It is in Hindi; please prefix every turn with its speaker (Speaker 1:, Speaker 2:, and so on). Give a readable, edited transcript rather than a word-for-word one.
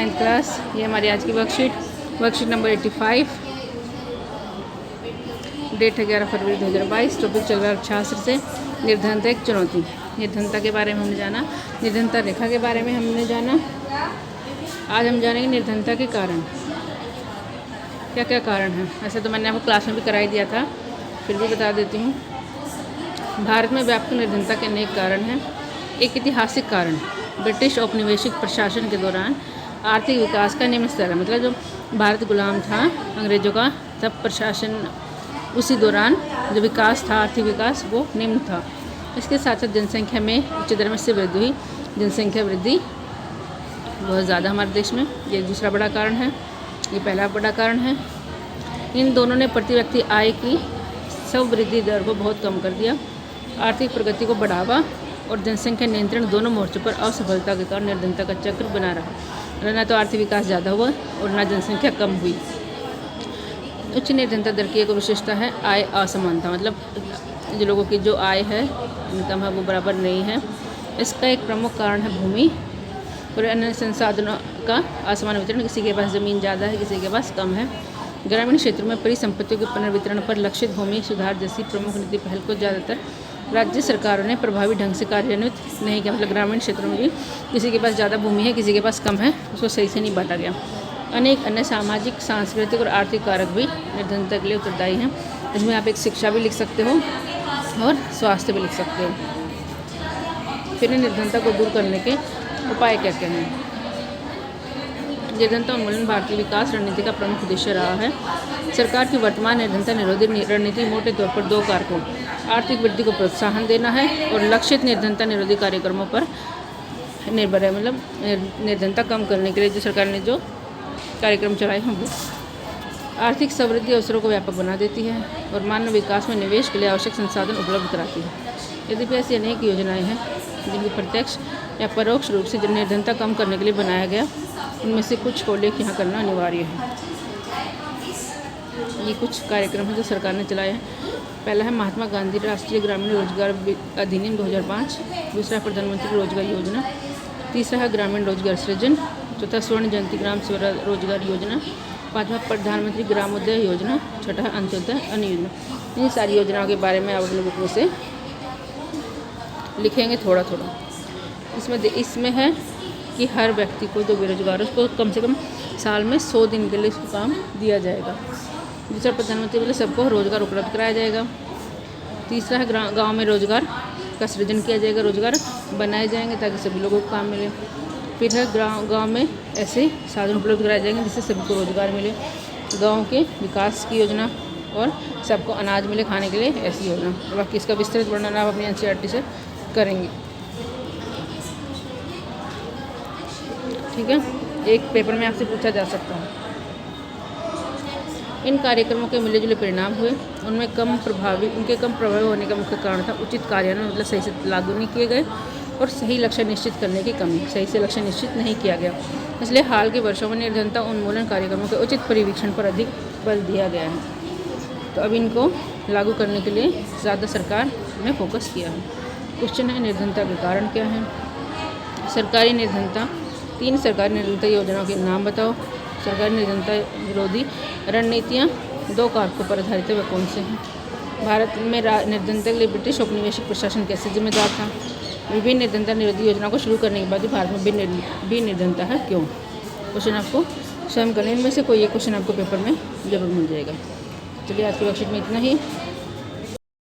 Speaker 1: 9th class. ये हमारी आज की वर्कशीट नंबर 85। डेट है 11 फरवरी 2022। टॉपिक चल रहा है छात्र से निर्धनता एक चुनौती। निर्धनता के बारे में हमने जाना, निर्धनता रेखा के बारे में हमने जाना। आज हम जानेंगे निर्धनता के कारण, क्या क्या कारण हैं। ऐसे तो मैंने आपको क्लास में भी कराई दिया था, फिर भी बता देती हूँ। भारत में व्याप्त निर्धनता के अनेक कारण हैं। एक ऐतिहासिक कारण, ब्रिटिश औपनिवेशिक प्रशासन के दौरान आर्थिक विकास का निम्न स्तर है। मतलब जो भारत गुलाम था अंग्रेज़ों का, तब प्रशासन उसी दौरान जो विकास था, आर्थिक विकास, वो निम्न था। इसके साथ साथ जनसंख्या में उच्च दर में से वृद्धि हुई। जनसंख्या वृद्धि बहुत ज़्यादा हमारे देश में, ये दूसरा बड़ा कारण है। ये पहला बड़ा कारण है। इन दोनों ने प्रति व्यक्ति आय की स्ववृद्धि दर को बहुत कम कर दिया। आर्थिक प्रगति को बढ़ावा और जनसंख्या नियंत्रण दोनों मोर्चों पर असफलता के कारण निर्धनता का चक्र बना रहा। न तो आर्थिक विकास ज़्यादा हुआ और न जनसंख्या कम हुई। उच्च निर्धनता दर की एक विशेषता है आय असमानता। मतलब जो लोगों की जो आय है, इनकम है, वो बराबर नहीं है। इसका एक प्रमुख कारण है भूमि और अन्य संसाधनों का असमान वितरण। किसी के पास ज़मीन ज़्यादा है, किसी के पास कम है। ग्रामीण क्षेत्रों में परिसंपत्तियों के पुनर्वितरण पर लक्षित भूमि सुधार जैसी प्रमुख नीति पहल को ज़्यादातर राज्य सरकारों ने प्रभावी ढंग से कार्यान्वित नहीं किया। मतलब ग्रामीण क्षेत्रों में भी किसी के पास ज़्यादा भूमि है, किसी के पास कम है, उसको सही से नहीं बांटा गया। अनेक अन्य सामाजिक, सांस्कृतिक और आर्थिक कारक भी निर्धनता के लिए उत्तरदायी हैं। इसमें आप एक शिक्षा भी लिख सकते हो और स्वास्थ्य भी लिख सकते हो। फिर निर्धनता को दूर करने के उपाय क्या क्या हैं। निर्धनता उन्मूलन भारतीय विकास रणनीति का प्रमुख उद्देश्य रहा है। सरकार की वर्तमान निर्धनता निरोधी रणनीति मोटे तौर पर दो कारकों, आर्थिक वृद्धि को प्रोत्साहन देना है और लक्षित निर्धनता निरोधी कार्यक्रमों पर निर्भर है। मतलब निर्धनता कम करने के लिए जो सरकार ने जो कार्यक्रम चलाए हैं, वो आर्थिक समृद्धि अवसरों को व्यापक बना देती है और मानव विकास में निवेश के लिए आवश्यक संसाधन उपलब्ध कराती है। यद्यपि ऐसी अनेक योजनाएं हैं जिनकी प्रत्यक्ष या परोक्ष रूप से निर्धनता कम करने के लिए बनाया गया, उनमें से कुछ को उल्लेख यहाँ करना अनिवार्य है। ये कुछ कार्यक्रम हैं जो सरकार ने चलाए हैं। पहला है महात्मा गांधी राष्ट्रीय ग्रामीण रोजगार अधिनियम 2005। दूसरा है प्रधानमंत्री रोजगार योजना। तीसरा है ग्रामीण रोजगार सृजन। चौथा स्वर्ण जयंती ग्राम स्वरोजगार योजना। पाँचवा प्रधानमंत्री ग्रामोदय योजना। छठा है अंत्योदय अन्न योजना। इन सारी योजनाओं के बारे में आप अपने बुक में से लिखेंगे थोड़ा थोड़ा। इसमें है कि हर व्यक्ति को जो बेरोजगार है उसको कम से कम साल में 100 दिन के लिए उसको काम दिया जाएगा। दूसरा प्रधानमंत्री बोले सबको रोजगार उपलब्ध कराया जाएगा। तीसरा है गांव में रोजगार का सृजन किया जाएगा, रोजगार बनाए जाएंगे ताकि सभी लोगों को काम मिले। फिर है गांव में ऐसे साधन उपलब्ध कराए जाएंगे जिससे सभी को रोजगार मिले। गांव के विकास की योजना और सबको अनाज मिले खाने के लिए, ऐसी योजना। बाकी इसका विस्तृत वर्णन आप अपनी NCERT से करेंगे। ठीक है, एक पेपर में आपसे पूछा जा सकता है। इन कार्यक्रमों के मिले जुले परिणाम हुए, उनके कम प्रभावी होने का मुख्य कारण था उचित कार्यान्वयन। मतलब सही से लागू नहीं किए गए और सही लक्ष्य निश्चित करने की कमी, सही से लक्ष्य निश्चित नहीं किया गया। इसलिए हाल के वर्षों में निर्धनता उन्मूलन कार्यक्रमों के उचित परिवीक्षण पर अधिक बल दिया गया है। तो अब इनको लागू करने के लिए ज़्यादा सरकार ने फोकस किया है। क्वेश्चन है निर्धनता के कारण क्या हैं। सरकारी निर्धनता, 3 सरकारी निर्धनता योजनाओं के नाम बताओ। सरकारी निर्धनता विरोधी रणनीतियाँ 2 कारकों पर आधारित है, वह कौन से हैं। भारत में निर्धनता के लिए ब्रिटिश औपनिवेशिक प्रशासन कैसे जिम्मेदार था। विभिन्न निर्धनता निरोधी योजनाओं को शुरू करने के बाद भी भारत में भी निर्धनता है, क्यों। क्वेश्चन आपको स्वयं करने में से कोई एक क्वेश्चन आपको पेपर में जरूर मिल जाएगा। चलिए आज की वर्कशीट में इतना ही।